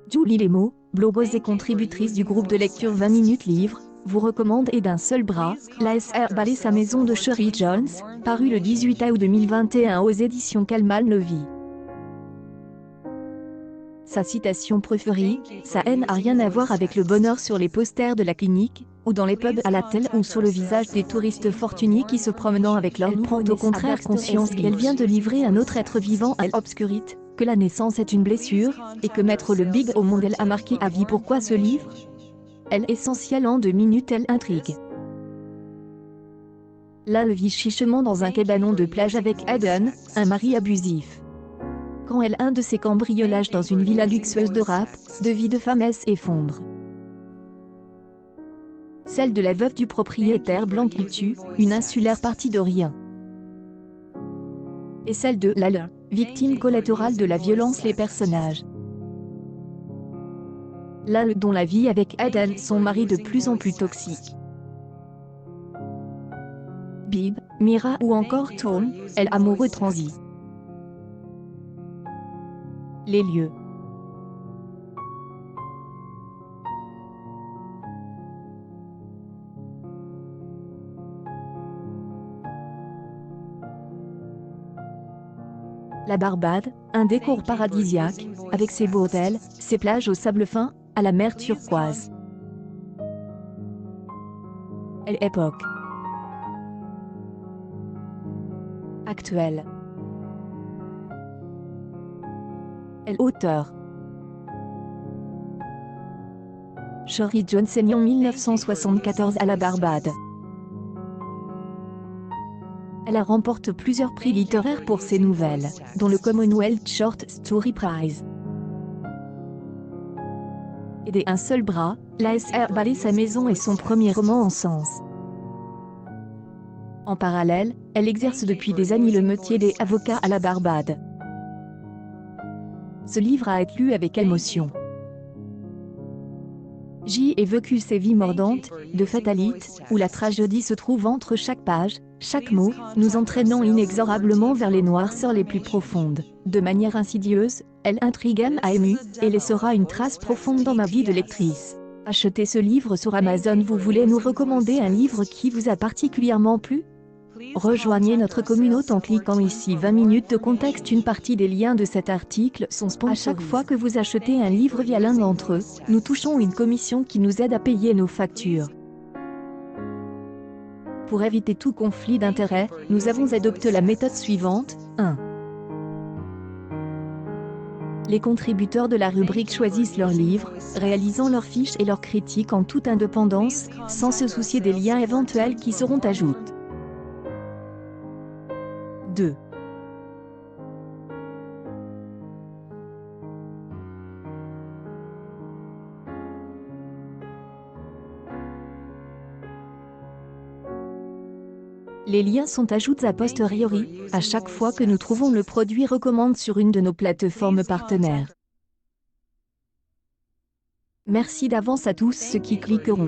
Julie Lemo, blogueuse et contributrice du groupe de lecture 20 minutes livre, vous recommande Et d'un seul bras, l'ASR balaie sa maison de Sherry Jones, paru le 18 août 2021 aux éditions Calmal Novi. Sa citation préférée, sa haine n'a rien à voir avec le bonheur sur les posters de la clinique, ou dans les pubs à la télé ou sur le visage des touristes fortunés qui se promenant avec leur prend au contraire conscience qu'elle vient de livrer un autre être vivant à l'obscurité, que la naissance est une blessure, et que mettre le big au monde elle a marqué à vie. Pourquoi ce livre? Elle essentielle en 2 minutes elle intrigue. Là le vit chichement dans un cabanon de plage avec Aden, un mari abusif. Quand elle un de ses cambriolages dans une villa luxueuse de rap, de vie de femme s'effondre. Celle de la veuve du propriétaire blanc qui tue, une insulaire partie de rien. Et celle de Lala, victime collatérale de la violence les personnages. Lala dont la vie avec Aden son mari de plus en plus toxique. Bib, Mira ou encore Tom, elle amoureux transi. Les lieux. La Barbade, un décor paradisiaque, avec ses beaux hôtels, ses plages au sable fin, à la mer turquoise. Elle époque. Actuelle. Elle auteur. Sherry Jones est née en 1974 à la Barbade. Elle remporte plusieurs prix littéraires pour ses nouvelles, dont le Commonwealth Short Story Prize. Et Un seul bras, l'ASR balaie sa maison et son premier roman en sens. En parallèle, elle exerce depuis des années le métier des avocats à la Barbade. Ce livre a été lu avec émotion. J'y ai vécu ces vies mordantes, de fatalité, où la tragédie se trouve entre chaque page, chaque mot, nous entraînant inexorablement vers les noirceurs les plus profondes. De manière insidieuse, elle intrigue m'a ému, et laissera une trace profonde dans ma vie de lectrice. Achetez ce livre sur Amazon. Vous voulez nous recommander un livre qui vous a particulièrement plu? Rejoignez notre communauté en cliquant ici. 20 minutes de contexte. Une partie des liens de cet article sont sponsorisés. À chaque fois que vous achetez un livre via l'un d'entre eux, nous touchons une commission qui nous aide à payer nos factures. Pour éviter tout conflit d'intérêts, nous avons adopté la méthode suivante. 1. Les contributeurs de la rubrique choisissent leurs livres, réalisant leurs fiches et leurs critiques en toute indépendance, sans se soucier des liens éventuels qui seront ajoutés. 2. Les liens sont ajoutés a posteriori, à chaque fois que nous trouvons le produit recommande sur une de nos plateformes partenaires. Merci d'avance à tous ceux qui cliqueront.